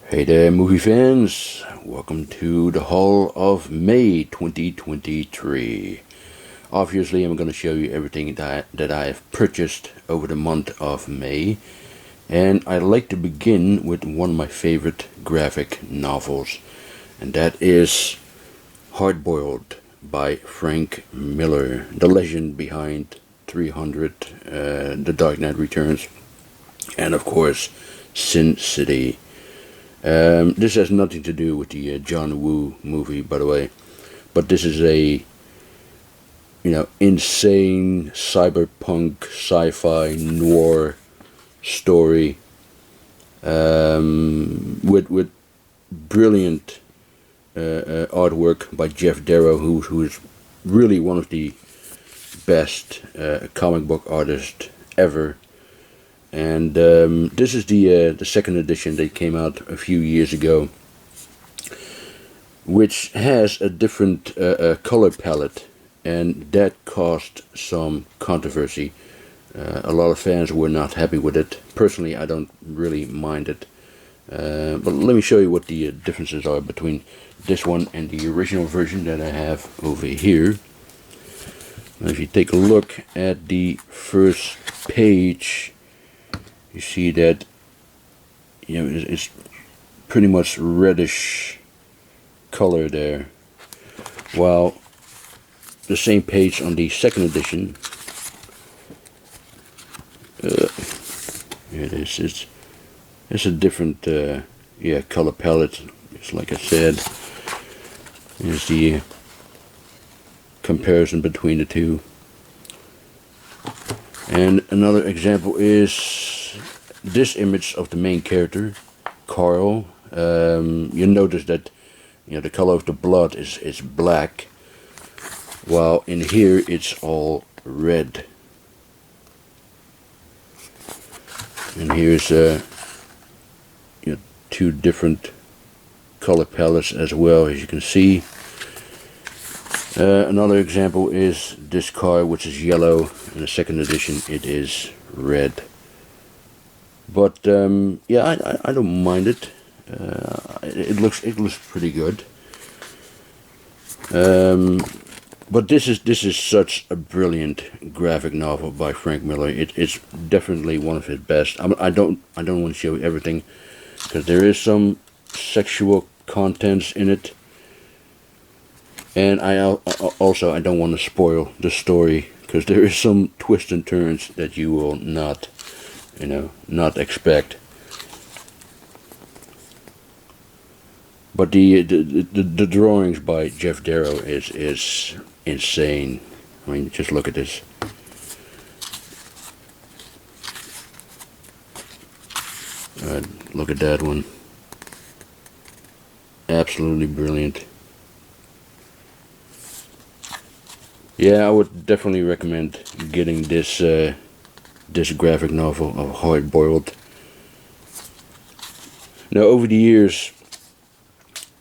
Hey there, movie fans. Welcome to the haul of May 2023. Obviously, I'm going to show you everything that I have purchased over the month of May. And I'd like to begin with one of my favorite graphic novels. And that is Hardboiled by Frank Miller, the legend behind 300, The Dark Knight Returns, and of course, Sin City. This has nothing to do with the John Woo movie, by the way, but this is a, insane cyberpunk sci-fi noir story with brilliant artwork by Jeff Darrow, who is really one of the best comic book artists ever. And this is the second edition that came out a few years ago, which has a different color palette, and that caused some controversy. A lot of fans were not happy with it. Personally, I don't really mind it. But let me show you what the differences are between this one and the original version that I have over here. Now, if you take a look at the first page, you see that it's pretty much reddish color there, while the same page on the second edition, here it is. It's a different color palette. It's like I said. Here's the comparison between the two. And another example is this image of the main character, Carl. You notice that the color of the blood is black, while in here it's all red. And here's two different color palettes as well, as you can see. Another example is this car, which is yellow. In the second edition it is red. But I don't mind it. It looks pretty good. But this is such a brilliant graphic novel by Frank Miller. It's definitely one of his best. I don't want to show you everything, because there is some sexual contents in it. And I don't want to spoil the story, because there is some twists and turns that you will not expect. But the drawings by Jeff Darrow is insane. I mean, just look at this. Look at that one. Absolutely brilliant. Yeah, I would definitely recommend getting this graphic novel of Hardboiled. Now, over the years,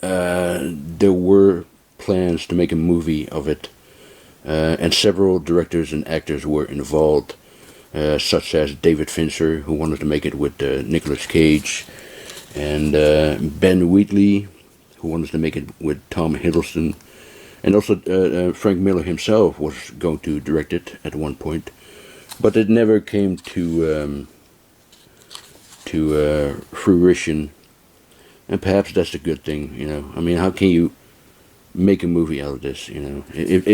there were plans to make a movie of it, and several directors and actors were involved, such as David Fincher, who wanted to make it with Nicolas Cage, and Ben Wheatley, who wanted to make it with Tom Hiddleston. And also Frank Miller himself was going to direct it at one point, but it never came to fruition. And perhaps that's a good thing, I mean, how can you make a movie out of this, If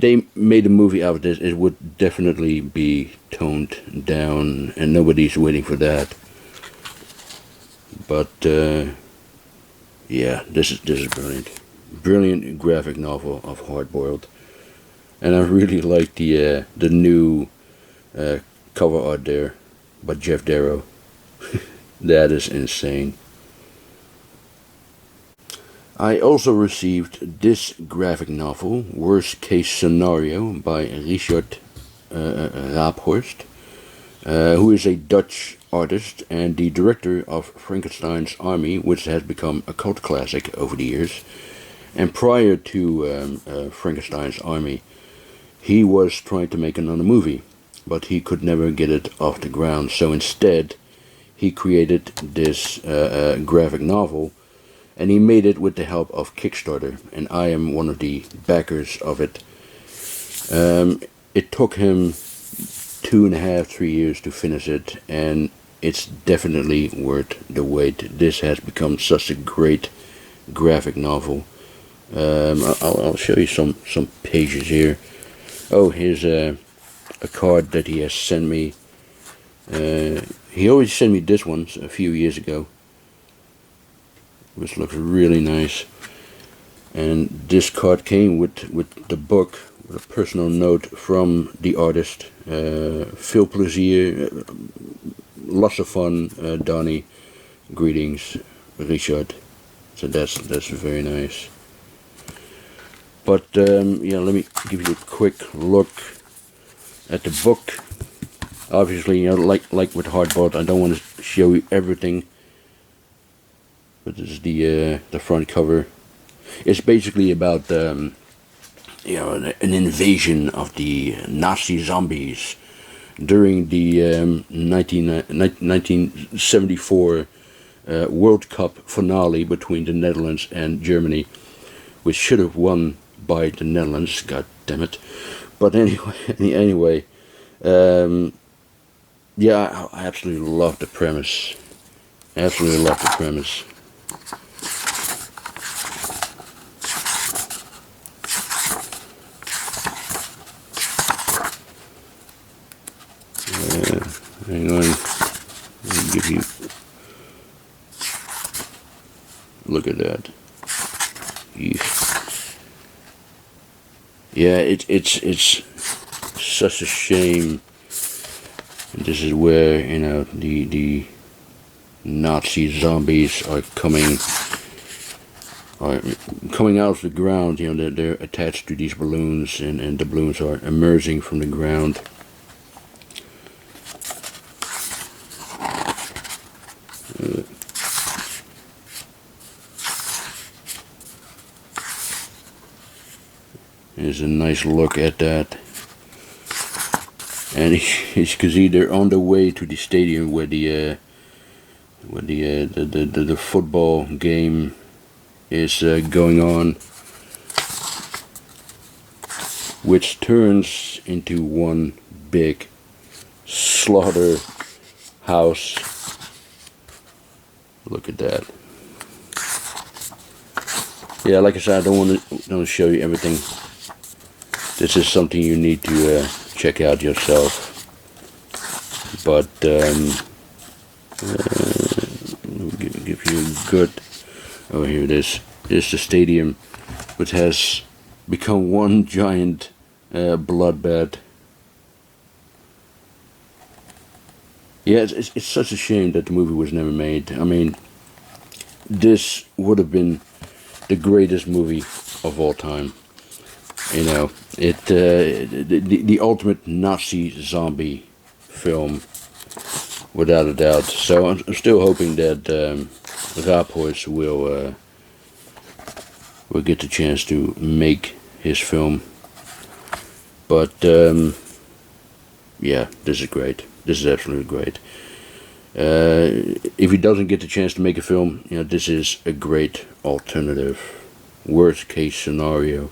they made a movie out of this, it would definitely be toned down, and nobody's waiting for that. But yeah, this is brilliant. Brilliant graphic novel of Hardboiled, and I really like the new cover art there by Jeff Darrow. That is insane. I also received this graphic novel, Worst Case Scenario, by Richard Raaphorst, who is a Dutch artist and the director of Frankenstein's Army, which has become a cult classic over the years. And prior to Frankenstein's Army, he was trying to make another movie, but he could never get it off the ground. So instead, he created this graphic novel, and he made it with the help of Kickstarter, and I am one of the backers of it. It took him 2.5, 3 years to finish it, and it's definitely worth the wait. This has become such a great graphic novel. I'll show you some pages here. Oh, here's a card that he has sent me. He already sent me this one a few years ago, which looks really nice. And this card came with the book, with a personal note from the artist. Veel plezier, lots of fun, Donnie. Greetings, Richard. So that's very nice. But yeah, let me give you a quick look at the book. Obviously, you know, like with Hardboiled, I don't want to show you everything. But this is the front cover. It's basically about you know, an invasion of the Nazi zombies during the 1974 World Cup finale between the Netherlands and Germany, which should have won by the Netherlands. God damn it! But anyway, yeah, I absolutely love the premise. Absolutely love the premise. Hang on, let me give you. Look at that. Yeah, it's such a shame. This is where, you know, the Nazi zombies are coming out of the ground. You know, they're attached to these balloons, and the balloons are emerging from the ground. There's a nice look at that. And as you can see, they're on the way to the stadium where the football game is going on, which turns into one big slaughter house. Look at that. Yeah, like I said, I don't want to show you everything. This is something you need to check out yourself. But give you a good. Oh, here it is. Here's the stadium, which has become one giant bloodbath. Yeah, it's such a shame that the movie was never made. I mean, this would have been the greatest movie of all time. You know, the ultimate Nazi zombie film, without a doubt. So I'm still hoping that Raphois will get the chance to make his film. But yeah, this is great. This is absolutely great. If he doesn't get the chance to make a film, you know, this is a great alternative, worst case scenario.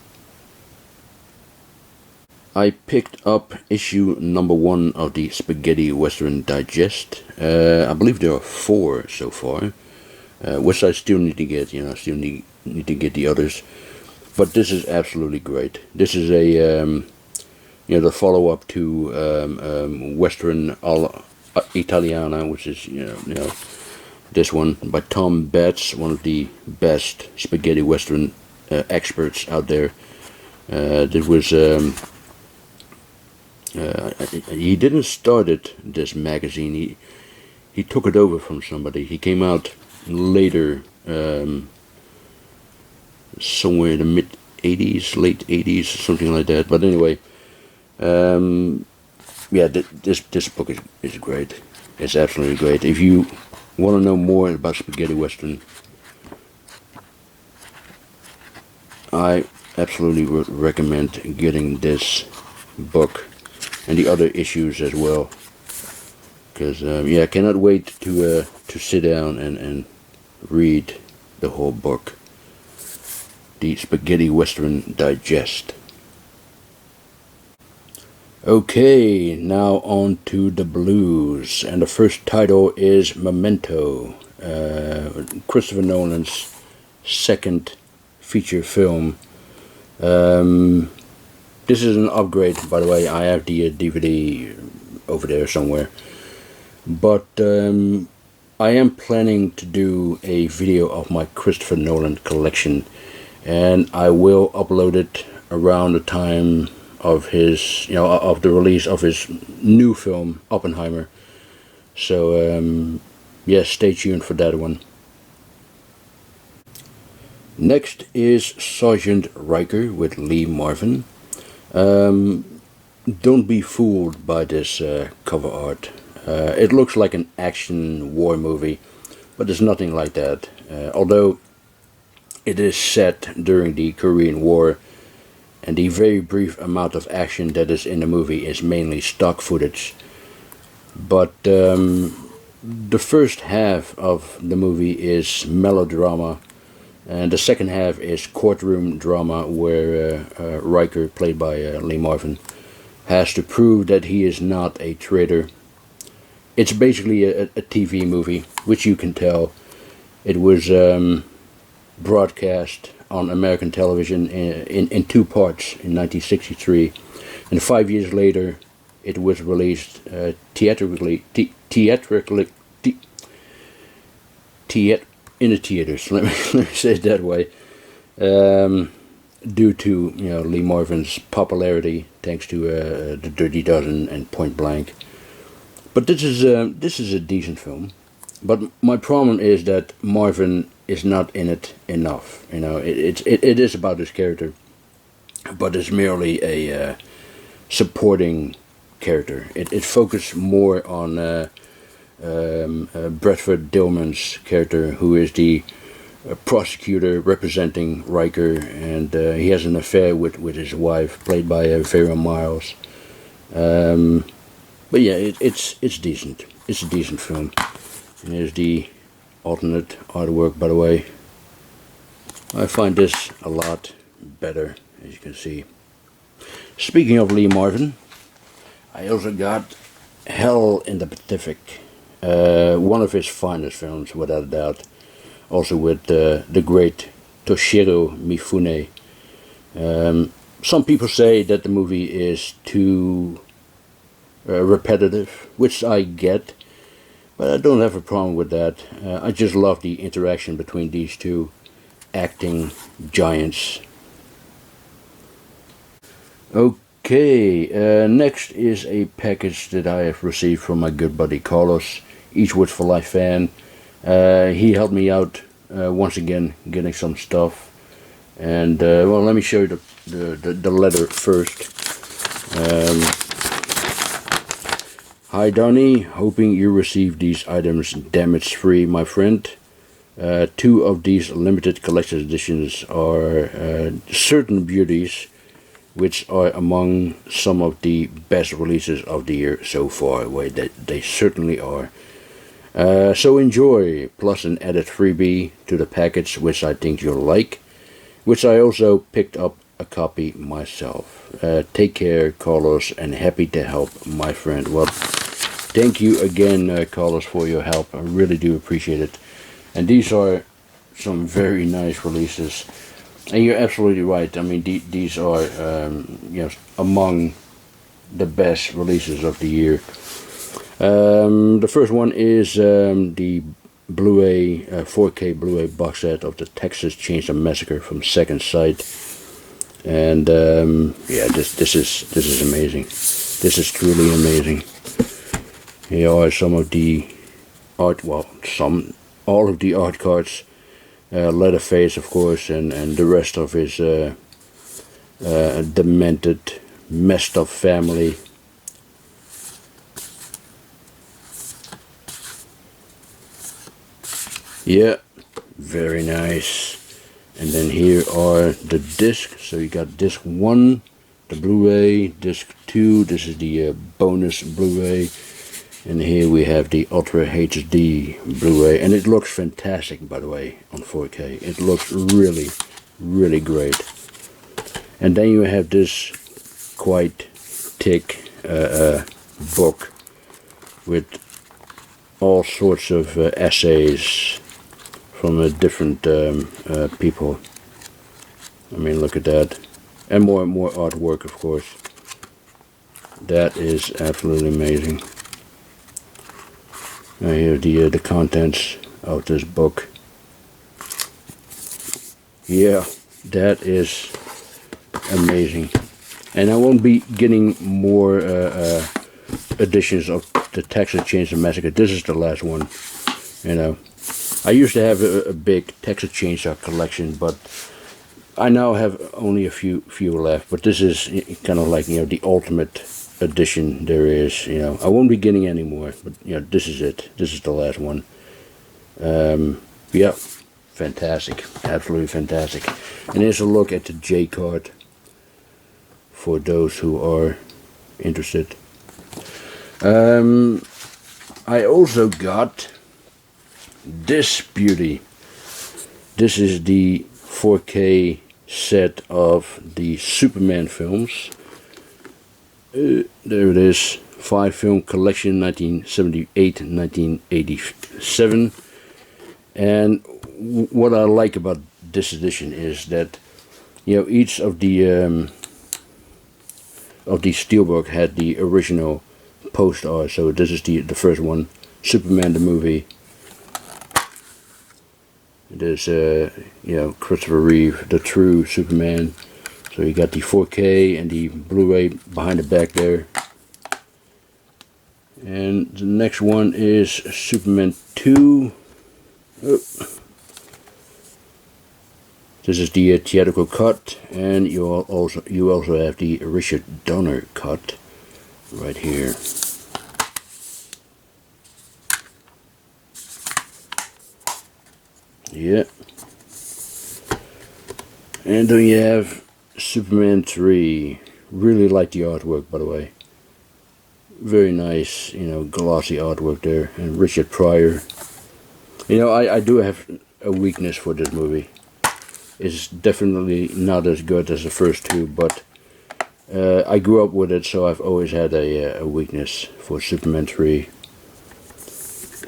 I picked up issue number 1 of the Spaghetti Western Digest. I believe there are 4 so far, which I still need to get. You know, I still need to get the others. But this is absolutely great. This is a you know, the follow-up to Western Italiana, which is you know this one by Tom Betts, one of the best spaghetti Western experts out there. This was. He didn't start this magazine. He took it over from somebody. He came out later, somewhere in the mid 80s, late 80s, something like that. But anyway, yeah, this book is great. It's absolutely great. If you want to know more about spaghetti Western, I absolutely would recommend getting this book and the other issues as well. because yeah, I cannot wait to sit down and read the whole book. The Spaghetti Western Digest. Okay, now on to the blues, and the first title is Memento, Christopher Nolan's second feature film. This is an upgrade, by the way. I have the DVD over there somewhere, but I am planning to do a video of my Christopher Nolan collection, and I will upload it around the time of his, of the release of his new film Oppenheimer. So yes, stay tuned for that one. Next is Sergeant Riker with Lee Marvin. Don't be fooled by this cover art. It looks like an action war movie, but it's nothing like that. Although it is set during the Korean War, and the very brief amount of action that is in the movie is mainly stock footage. But the first half of the movie is melodrama, and the second half is courtroom drama, where Riker, played by Lee Marvin, has to prove that he is not a traitor. It's basically a TV movie, which you can tell. It was broadcast on American television in two parts in 1963, and 5 years later it was released theatrically in the theaters. Let me say it that way, due to Lee Marvin's popularity, thanks to The Dirty Dozen and Point Blank. But this is a decent film. But my problem is that Marvin is not in it enough. It is about his character, but it's merely a supporting character. It focused more on Bradford Dillman's character, who is the prosecutor representing Riker, and he has an affair with his wife, played by Vera Miles. But yeah, it's decent. It's a decent film. And here's the alternate artwork, by the way. I find this a lot better, as you can see. Speaking of Lee Marvin, I also got Hell in the Pacific, one of his finest films, without a doubt. Also with the great Toshiro Mifune. Some people say that the movie is too repetitive, which I get. But I don't have a problem with that. I just love the interaction between these two acting giants. Okay, next is a package that I have received from my good buddy Carlos, Eastwood for Life fan. He helped me out once again getting some stuff. And, well, let me show you the letter first. Hi Donnie, hoping you receive these items damage-free, my friend. Two of these limited collector's editions are certain beauties, which are among some of the best releases of the year so far. Well, they certainly are. So enjoy, plus an added freebie to the package, which I think you'll like, which I also picked up a copy myself. Take care, Carlos, and happy to help, my friend. Well, thank you again, Carlos, for your help. I really do appreciate it. And these are some very nice releases. And you're absolutely right. I mean, these are among the best releases of the year. The first one is the Blu-ray 4K Blu-ray box set of the Texas Chainsaw Massacre from Second Sight. And yeah, this is amazing. This is truly amazing. Here are some of the art, well, all of the art cards, Leatherface, of course, and the rest of his demented, messed up family. Yeah, very nice. And then here are the discs. So you got disc 1, the Blu-ray, disc 2, this is the bonus Blu-ray, And here we have the Ultra HD Blu-ray, and it looks fantastic, by the way, on 4K. It looks really, really great. And then you have this quite thick book with all sorts of essays from different people. I mean, look at that. And more artwork, of course. That is absolutely amazing. Now here are the contents of this book. Yeah, that is amazing. And I won't be getting more editions of the Texas Chainsaw Massacre. This is the last one. You know, I used to have a big Texas Chainsaw collection, but I now have only a few left. But this is kind of like, you know, the ultimate edition there is. You know, I won't be getting any more, but you know, this is it. This is the last one. Yeah, fantastic, absolutely fantastic. And here's a look at the J card for those who are interested. I also got this beauty. This is the 4K set of the Superman films. There it is, 5-film collection, 1978-1987. And what I like about this edition is that, you know, each of the steelbook had the original post art. So this is the first one, Superman the movie. It is you know, Christopher Reeve, the true Superman. So you got the 4K and the Blu-ray behind the back there. And the next one is Superman 2. Oh. This is the theatrical cut, and you also have the Richard Donner cut right here. Yeah. And then you have Superman 3. Really like the artwork, by the way. Very nice, you know, glossy artwork there. And Richard Pryor. You know, I do have a weakness for this movie. It's definitely not as good as the first two, but I grew up with it, so I've always had a weakness for Superman 3.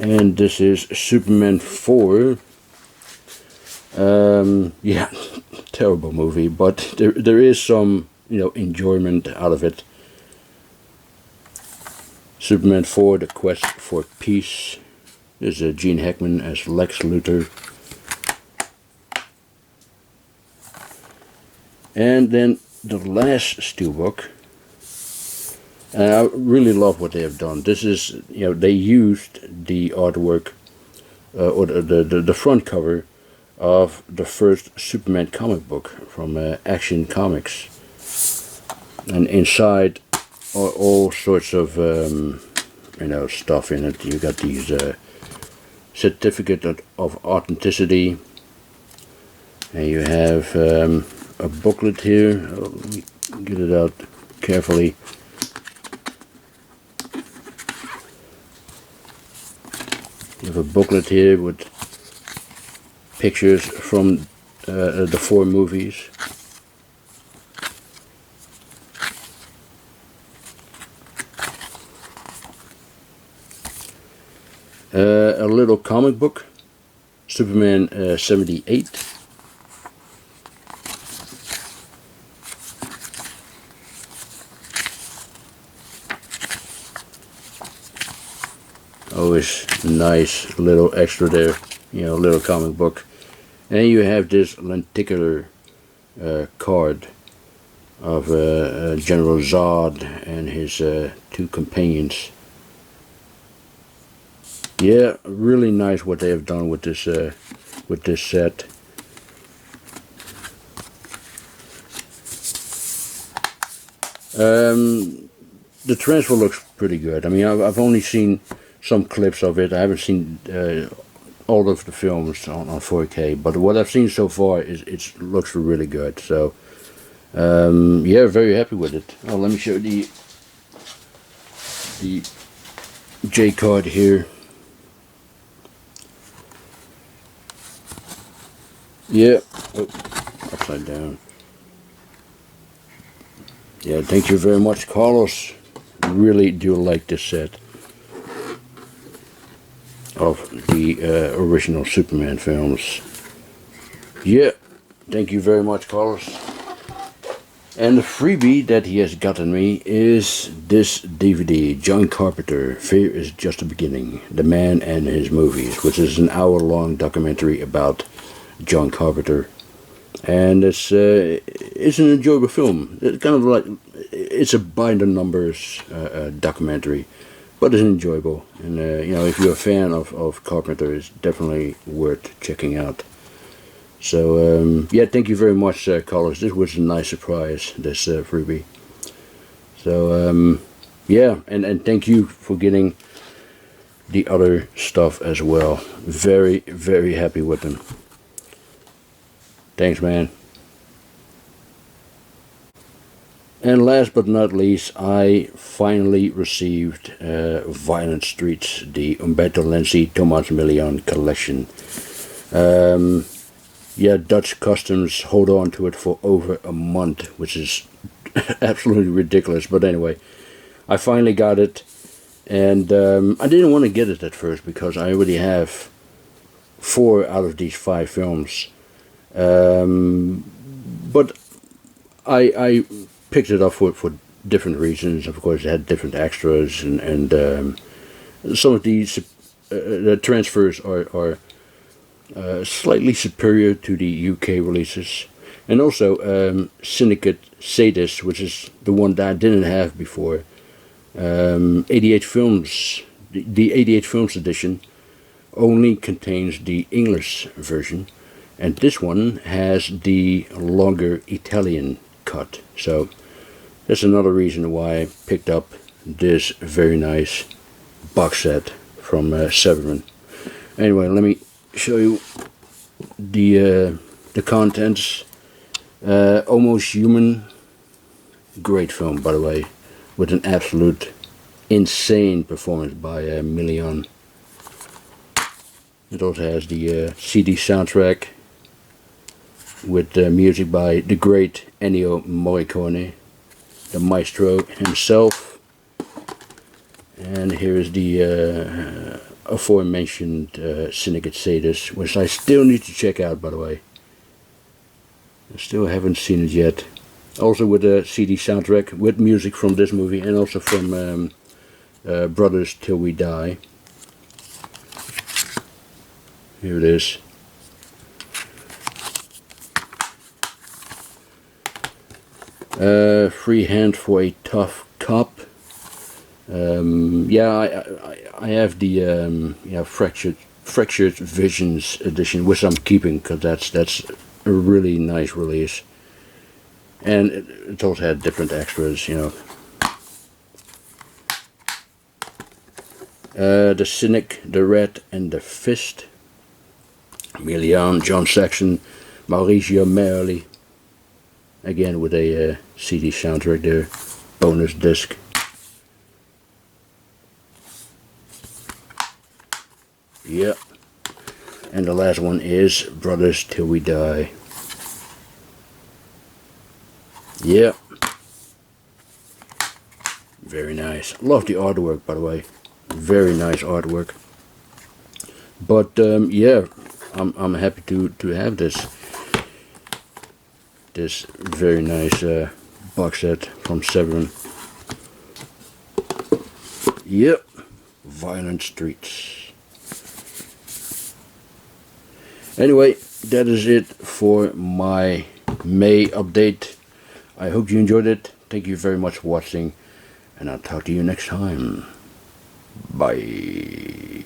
And this is Superman 4. Yeah, terrible movie, but there is some, you know, enjoyment out of it. Superman 4, The Quest for Peace. There's Gene Hackman as Lex Luthor. And then the last steelbook. And I really love what they have done. This is, you know, they used the artwork, or the front cover of the first Superman comic book from Action Comics. And inside are all sorts of, you know, stuff in it. You got these certificate of authenticity. And you have a booklet here. Let me get it out carefully. You have a booklet here with pictures from the 4 movies. A little comic book, Superman 78. Always nice little extra there, you know, little comic book. And you have this lenticular card of General Zod and his 2 companions. Yeah, really nice what they have done with this set. The transfer looks pretty good. I mean, I've only seen some clips of it. I haven't seen all of the films on 4K, but what I've seen so far is it looks really good. So yeah, very happy with it. Oh, let me show you the J card here. Yeah, oh, upside down. Yeah, thank you very much, Carlos. Really do like this set of the original Superman films. Yeah, thank you very much, Carlos. And the freebie that he has gotten me is this DVD, John Carpenter, Fear is Just the Beginning, The Man and His Movies, which is an hour-long documentary about John Carpenter. And it's an enjoyable film. It's kind of like, it's a by the numbers documentary, but it's enjoyable. And you know, if you're a fan of Carpenter, it's definitely worth checking out. So yeah, thank you very much, Carlos. This was a nice surprise, this freebie. So yeah, and thank you for getting the other stuff as well. Very, very happy with them. Thanks, man. And last but not least, I finally received Violent Streets, the Umberto Lenzi Thomas Million collection. Yeah, Dutch Customs hold on to it for over a month, which is absolutely ridiculous. But anyway, I finally got it, and I didn't want to get it at first because I already have 4 out of these 5 films. But I picked it up for different reasons. Of course, it had different extras, and some of these the transfers are slightly superior to the UK releases. And also Syndicate Sadist, which is the one that I didn't have before. 88 Films, the 88 Films edition only contains the English version, and this one has the longer Italian cut. So that's another reason why I picked up this very nice box set from Severin. Anyway, let me show you the contents. Almost Human, great film, by the way, with an absolute insane performance by Million. It also has the CD soundtrack with music by the great Ennio Morricone, the maestro himself. And here is the aforementioned Syndicate Sadist, which I still need to check out, by the way. I still haven't seen it yet. Also with a CD soundtrack with music from this movie and also from Brothers Till We Die. Here it is. Free Hand for a Tough Cop. Yeah, I have the Fractured Visions edition, which I'm keeping because that's a really nice release, and it also had different extras, you know. The Cynic, the Rat, and the Fist. Million, John Saxon, Mauricio Merli. Again with a CD soundtrack there, bonus disc. Yep. And the last one is Brothers Till We Die. Yep. Very nice. Love the artwork, by the way. Very nice artwork. But yeah, I'm happy to have this very nice box set from Severin. Yep. Violent Streets. Anyway, that is it for my May update. I hope you enjoyed it. Thank you very much for watching, and I'll talk to you next time. Bye.